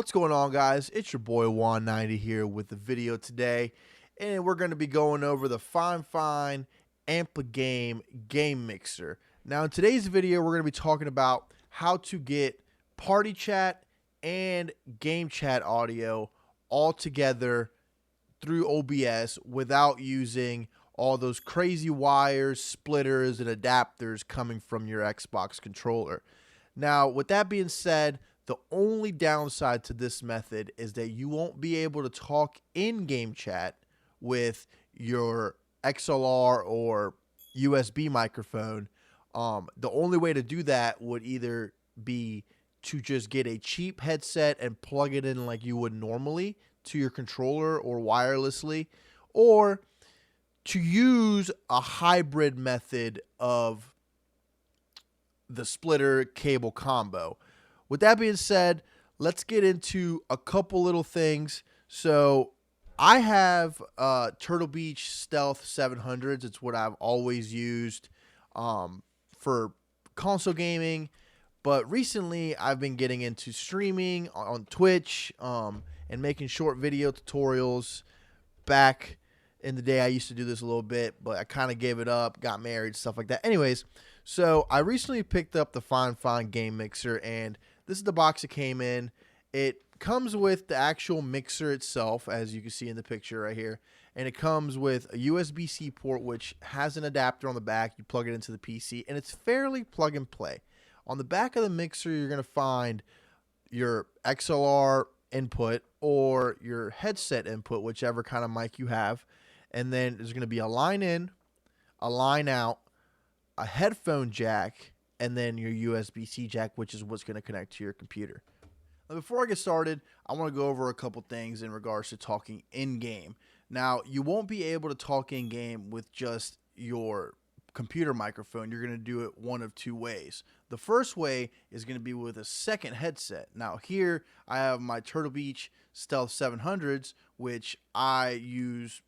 What's going on, guys? It's your boy Juan90 here with the video today, and we're going to be going over the Fifine Ampligame game mixer. Now, in today's video, we're going to be talking about how to get party chat and game chat audio all together through OBS without using all those crazy wires, splitters, and adapters coming from your Xbox controller. Now, with that being said, the only downside to this method is that you won't be able to talk in-game chat with your XLR or USB microphone. The only way to do that would either be to just get a cheap headset and plug it in like you would normally to your controller or wirelessly, or to use a hybrid method of the splitter cable combo. With that being said, let's get into a couple little things. So I have Turtle Beach Stealth 700s. It's what I've always used for console gaming. But recently, I've been getting into streaming on Twitch and making short video tutorials. Back in the day, I used to do this a little bit, but I kind of gave it up, got married, stuff like that. Anyways, so I recently picked up the Fifine game mixer, and this is the box it came in. It comes with the actual mixer itself, as you can see in the picture right here. And it comes with a USB-C port, which has an adapter on the back. You plug it into the PC, and it's fairly plug and play. On the back of the mixer, you're going to find your XLR input or your headset input, whichever kind of mic you have. And then there's going to be a line in, a line out, a headphone jack, and then your USB-C jack, which is what's going to connect to your computer. Now, before I get started, I want to go over a couple things in regards to talking in-game. Now, you won't be able to talk in-game with just your computer microphone. You're going to do it one of two ways. The first way is going to be with a second headset. Now, here I have my Turtle Beach Stealth 700s, which I use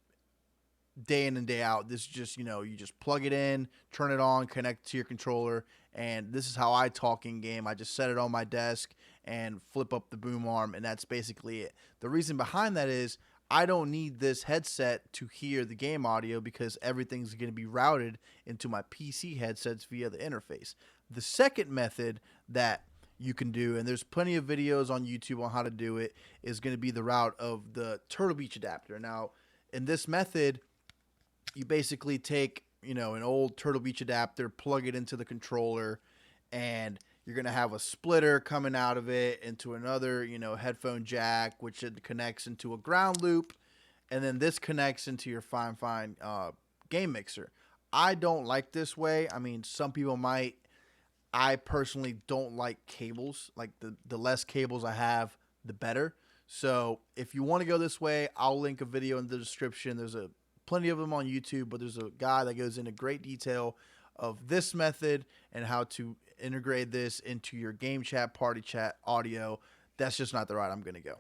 day in and day out. This is just, you just plug it in, turn it on, connect to your controller, and this is how I talk in game. I just set it on my desk and flip up the boom arm, and that's basically it. The reason behind that is I don't need this headset to hear the game audio because everything's going to be routed into my PC headsets via the interface. The second method that you can do, and there's plenty of videos on YouTube on how to do it, is going to be the route of the Turtle Beach adapter. Now, in this method, you basically take, an old Turtle Beach adapter, plug it into the controller, and you're going to have a splitter coming out of it into another, headphone jack, which it connects into a ground loop, and then this connects into your Fifine game mixer. I don't like this way. I mean, some people might. I personally don't like cables. Like, the less cables I have, the better. So if you want to go this way, I'll link a video in the description. There's plenty of them on YouTube, but there's a guy that goes into great detail of this method and how to integrate this into your game chat, party chat audio. That's just not the route I'm going to go.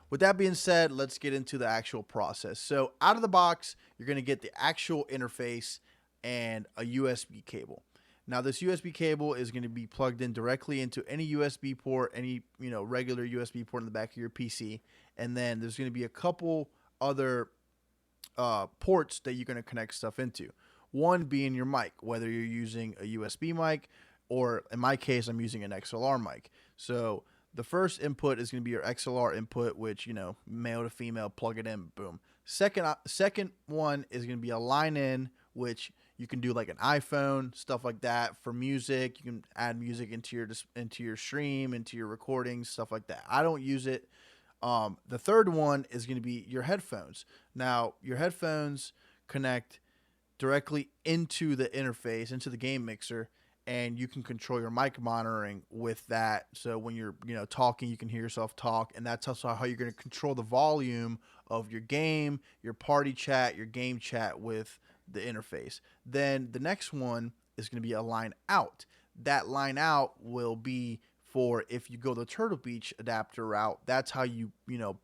With that being said, let's get into the actual process. So out of the box, you're going to get the actual interface and a USB cable. Now, this USB cable is going to be plugged in directly into any USB port, any regular USB port in the back of your PC, and then there's going to be a couple other ports that you're going to connect stuff into. One being your mic, whether you're using a USB mic or, in my case, I'm using an XLR mic. So the first input is going to be your XLR input, which, male to female, plug it in, boom. Second one is going to be a line in, which you can do like an iPhone, stuff like that. For music, you can add music into your stream, into your recordings, stuff like that. I don't use it. The third one is going to be your headphones. Now, your headphones connect directly into the interface, into the game mixer, and you can control your mic monitoring with that. So when you're, talking, you can hear yourself talk, and that's also how you're going to control the volume of your game, your party chat, your game chat with the interface. Then the next one is going to be a line out. That line out will be for if you go the Turtle Beach adapter route. That's how you,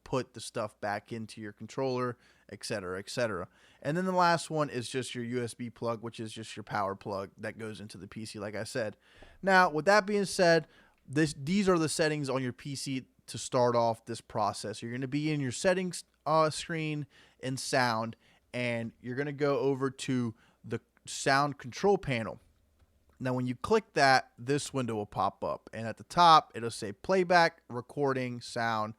put the stuff back into your controller, etc., etc. And then the last one is just your USB plug, which is just your power plug that goes into the PC, like I said. Now, with that being said, these are the settings on your PC to start off this process. You're going to be in your settings screen in sound, and you're going to go over to the sound control panel. Now, when you click that, this window will pop up, and at the top, it'll say playback, recording, sound,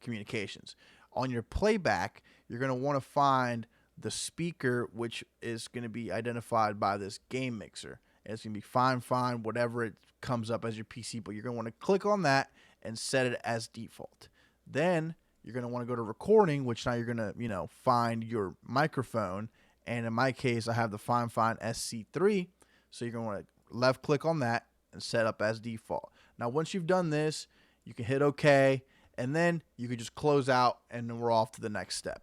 communications. On your playback, you're going to want to find the speaker, which is going to be identified by this game mixer. And it's going to be Fifine, whatever it comes up as your PC, but you're going to want to click on that and set it as default. Then you're going to want to go to recording, which now you're going to, find your microphone. And in my case, I have the Fifine SC3. So you're going to want to left click on that and set up as default. Now, once you've done this, you can hit OK, and then you can just close out, and then we're off to the next step.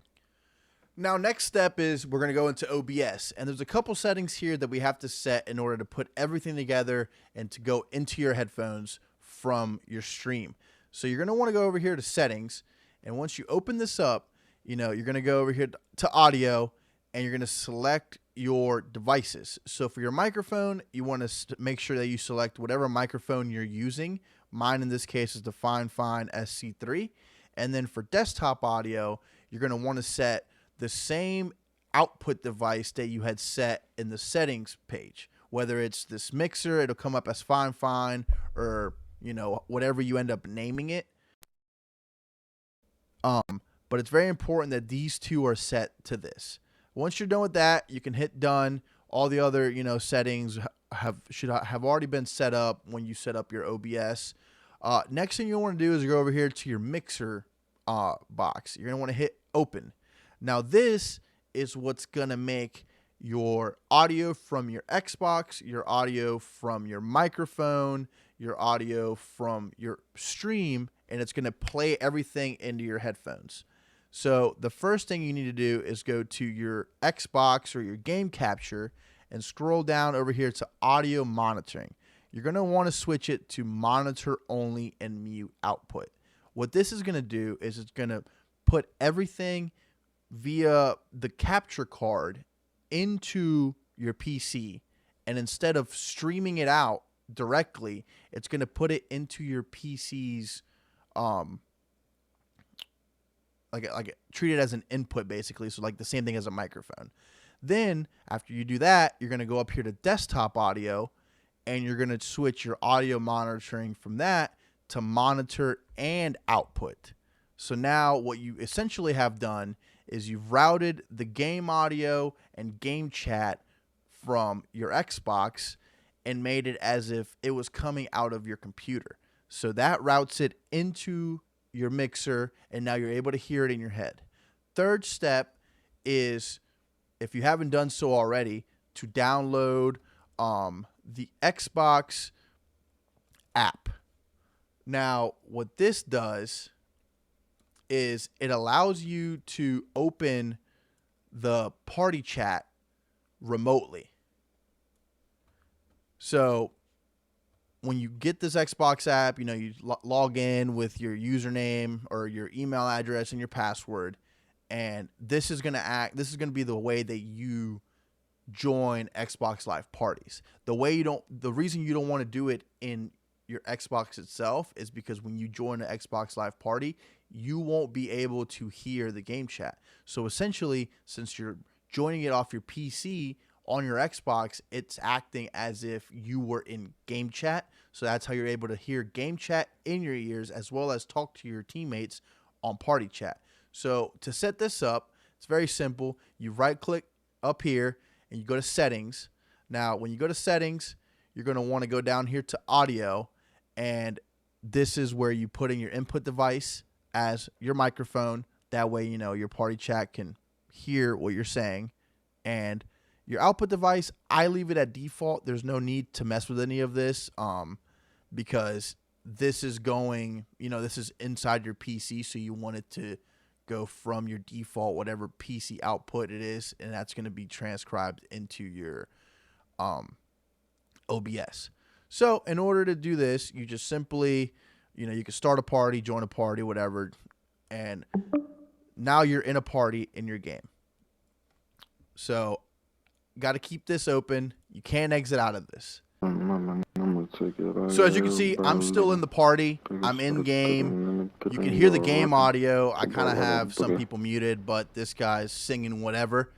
Now, next step is we're going to go into OBS, and there's a couple settings here that we have to set in order to put everything together and to go into your headphones from your stream. So you're going to want to go over here to settings, and once you open this up, you're going to go over here to audio, and you're going to select your devices. So for your microphone, you want to make sure that you select whatever microphone you're using. Mine in this case is the Fifine SC3. And then for desktop audio, you're going to want to set the same output device that you had set in the settings page. Whether it's this mixer, it'll come up as Fifine, or whatever you end up naming it. But it's very important that these two are set to this. Once you're done with that, you can hit done. All the other, settings should have already been set up when you set up your OBS. Next thing you want to do is go over here to your mixer box. You're going to want to hit open. Now, this is what's going to make your audio from your Xbox, your audio from your microphone, your audio from your stream, and it's going to play everything into your headphones. So the first thing you need to do is go to your Xbox or your game capture and scroll down over here to audio monitoring. You're going to want to switch it to monitor only and mute output. What this is going to do is it's going to put everything via the capture card into your PC, and instead of streaming it out directly, it's going to put it into your PC's treat it as an input, basically, so like the same thing as a microphone. Then after you do that, you're going to go up here to desktop audio, and you're going to switch your audio monitoring from that to monitor and output. So now what you essentially have done is you've routed the game audio and game chat from your Xbox and made it as if it was coming out of your computer. So that routes it into your mixer, and now you're able to hear it in your head. Third step is, if you haven't done so already, to download the Xbox app. Now, what this does is it allows you to open the party chat remotely. So when you get this Xbox app, you log in with your username or your email address and your password, and this is going to be the way that you join Xbox Live parties. The reason you don't want to do it in your Xbox itself is because when you join an Xbox Live party, you won't be able to hear the game chat. So essentially, since you're joining it off your PC on your Xbox, it's acting as if you were in game chat. So that's how you're able to hear game chat in your ears, as well as talk to your teammates on party chat. So to set this up, it's very simple. You right click up here and you go to settings. Now, when you go to settings, you're going to want to go down here to audio, and this is where you put in your input device as your microphone. That way, your party chat can hear what you're saying. And your output device, I leave it at default. There's no need to mess with any of this because this is this is inside your PC, so you want it to go from your default, whatever PC output it is, and that's going to be transcribed into your OBS. So in order to do this, you just simply, you can start a party, join a party, whatever, and now you're in a party in your game. So got to keep this open. You can't exit out of this. I'm gonna take it out So as you can here, see, I'm still in bro. the party. I'm in game. You can hear the game audio. I kind of have some people muted, but this guy's singing whatever.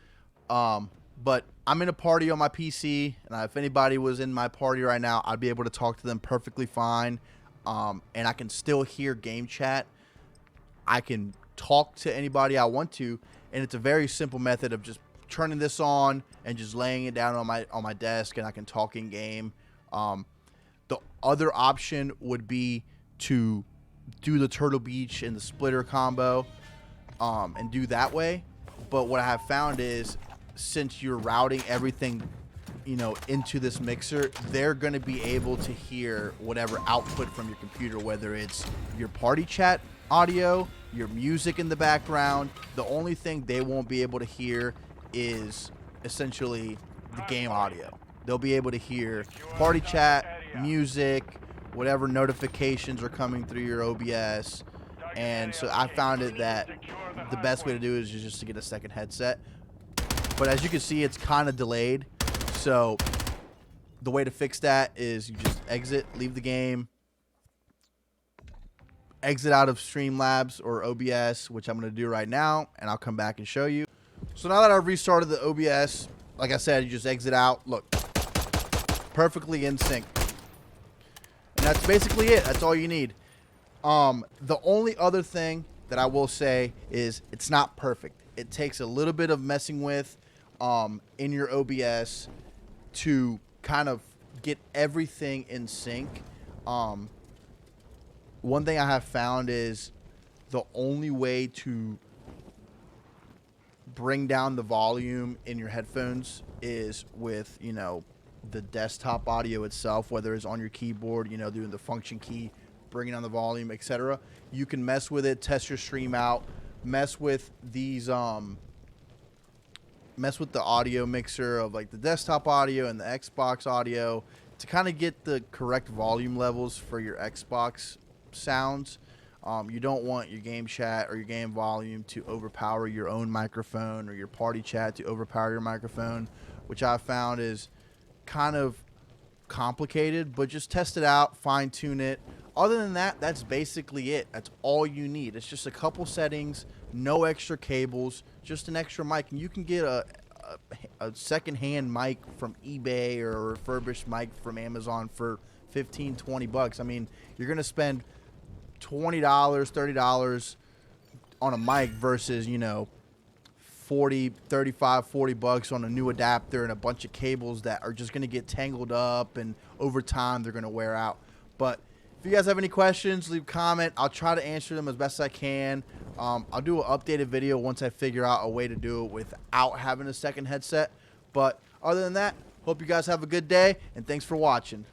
But I'm in a party on my PC, and if anybody was in my party right now, I'd be able to talk to them perfectly fine. And I can still hear game chat. I can talk to anybody I want to, and it's a very simple method of just turning this on and just laying it down on my desk, and I can talk in game. The other option would be to do the Turtle Beach and the splitter combo, and do that way. But what I have found is, since you're routing everything, into this mixer, they're going to be able to hear whatever output from your computer, whether it's your party chat audio, your music in the background. The only thing they won't be able to hear is essentially the game audio. They'll be able to hear party chat, music, whatever notifications are coming through your OBS. And so I found it that the best way to do it is just to get a second headset. But as you can see, it's kind of delayed. So the way to fix that is you just exit, leave the game, exit out of Streamlabs or OBS, which I'm going to do right now, and I'll come back and show you. So now that I've restarted the OBS, like I said, you just exit out. Look, perfectly in sync. And that's basically it. That's all you need. The only other thing that I will say is it's not perfect. It takes a little bit of messing with in your OBS to kind of get everything in sync. One thing I have found is the only way to bring down the volume in your headphones is with, the desktop audio itself, whether it's on your keyboard, doing the function key, bringing down the volume, etc. You can mess with it, test your stream out, mess with these, mess with the audio mixer of like the desktop audio and the Xbox audio to kind of get the correct volume levels for your Xbox sounds. You don't want your game chat or your game volume to overpower your own microphone, or your party chat to overpower your microphone, which I've found is kind of complicated. But just test it out, fine tune it. Other than that, that's basically it. That's all you need. It's just a couple settings, no extra cables, just an extra mic, and you can get a second-hand mic from eBay or a refurbished mic from Amazon for $15-20. I mean, you're gonna spend $20, $30 on a mic versus, $40, $35, $40 on a new adapter and a bunch of cables that are just gonna get tangled up, and over time they're gonna wear out. But if you guys have any questions, leave a comment. I'll try to answer them as best I can. I'll do an updated video once I figure out a way to do it without having a second headset. But other than that, hope you guys have a good day, and thanks for watching.